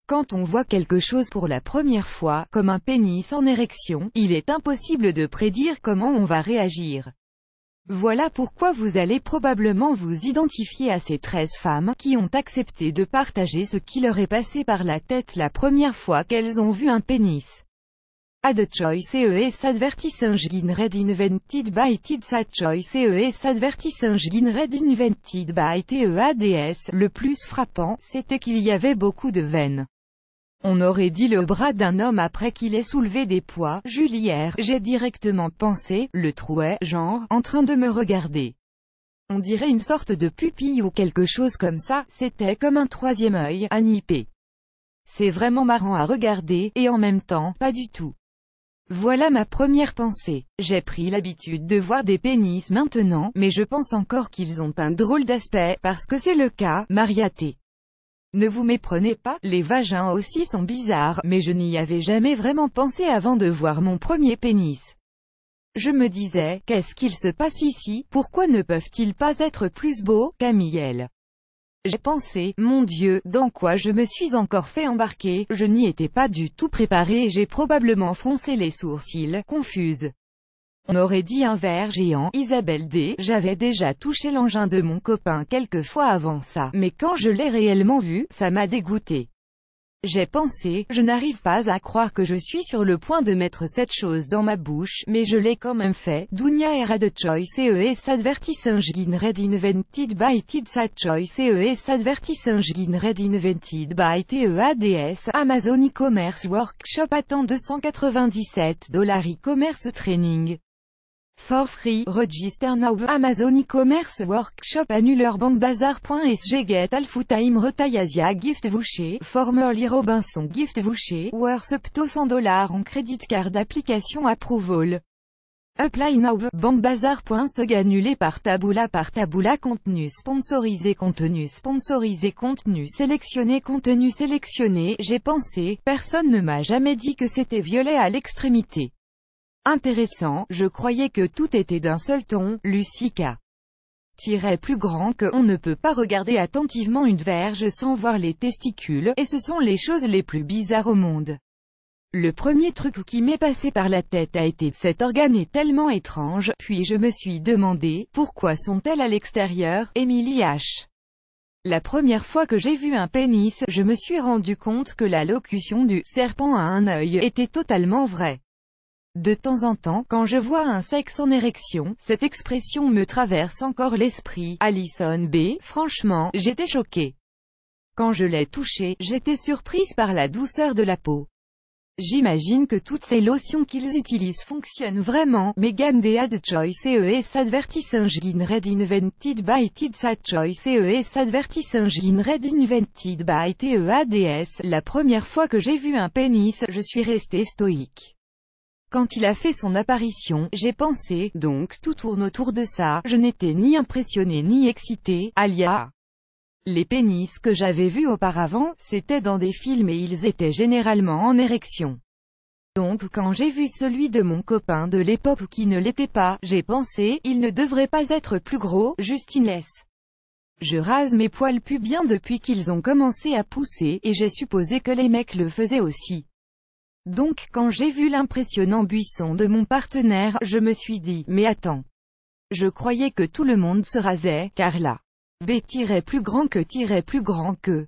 Quand on voit quelque chose pour la première fois, comme un pénis en érection, il est impossible de prédire comment on va réagir. Voilà pourquoi vous allez probablement vous identifier à ces 13 femmes, qui ont accepté de partager ce qui leur est passé par la tête la première fois qu'elles ont vu un pénis. Ad choice ES advertising read invented by Tids Ad choice ES advertising read invented by TEADS. Le plus frappant, c'était qu'il y avait beaucoup de veines. On aurait dit le bras d'un homme après qu'il ait soulevé des poids. Julière, j'ai directement pensé, le trou est, genre, en train de me regarder. On dirait une sorte de pupille ou quelque chose comme ça, c'était comme un troisième œil, à nipper. C'est vraiment marrant à regarder, et en même temps, pas du tout. Voilà ma première pensée. J'ai pris l'habitude de voir des pénis maintenant, mais je pense encore qu'ils ont un drôle d'aspect, parce que c'est le cas, Mariaté. Ne vous méprenez pas, les vagins aussi sont bizarres, mais je n'y avais jamais vraiment pensé avant de voir mon premier pénis. Je me disais, qu'est-ce qu'il se passe ici, pourquoi ne peuvent-ils pas être plus beaux, Camille? J'ai pensé, mon Dieu, dans quoi je me suis encore fait embarquer, je n'y étais pas du tout préparée et j'ai probablement froncé les sourcils, confuse. On aurait dit un ver géant, Isabelle D. J'avais déjà touché l'engin de mon copain quelques fois avant ça, mais quand je l'ai réellement vu, ça m'a dégoûté. J'ai pensé, je n'arrive pas à croire que je suis sur le point de mettre cette chose dans ma bouche, mais je l'ai quand même fait. Dunia era de choice ES advertising read invented by Tids Ad choice ES advertising read invented by TEADS. Amazon e-commerce workshop attend $297 e-commerce training. For free, register now. Amazon e-commerce workshop annuler bankbazar.sg get all time retail Asia gift voucher, formerly Robinson gift voucher, worth up to $100 en credit card application approval. Apply now. Bankbazar.sg annulé par Taboola contenu sponsorisé contenu sélectionné. J'ai pensé, personne ne m'a jamais dit que c'était violet à l'extrémité. Intéressant, je croyais que tout était d'un seul ton, Lucica. Plus grand que, on ne peut pas regarder attentivement une verge sans voir les testicules, et ce sont les choses les plus bizarres au monde. Le premier truc qui m'est passé par la tête a été, cet organe est tellement étrange, puis je me suis demandé, pourquoi sont-elles à l'extérieur, Emily H. La première fois que j'ai vu un pénis, je me suis rendu compte que la locution du « serpent a un œil » était totalement vraie. De temps en temps, quand je vois un sexe en érection, cette expression me traverse encore l'esprit. Alison B. Franchement, j'étais choquée. Quand je l'ai touché, j'étais surprise par la douceur de la peau. J'imagine que toutes ces lotions qu'ils utilisent fonctionnent vraiment. Megan D. Ad choice ES advertising read invented by Tids Ad choice ES advertising read invented by TEADS. La première fois que j'ai vu un pénis, je suis restée stoïque. Quand il a fait son apparition, j'ai pensé, donc tout tourne autour de ça, je n'étais ni impressionnée ni excitée, alia. Les pénis que j'avais vus auparavant, c'était dans des films et ils étaient généralement en érection. Donc quand j'ai vu celui de mon copain de l'époque qui ne l'était pas, j'ai pensé, il ne devrait pas être plus gros, Justine laisse. Je rase mes poils pubiens depuis qu'ils ont commencé à pousser, et j'ai supposé que les mecs le faisaient aussi. Donc quand j'ai vu l'impressionnant buisson de mon partenaire, je me suis dit, mais attends. Je croyais que tout le monde se rasait, car là. B- plus grand que.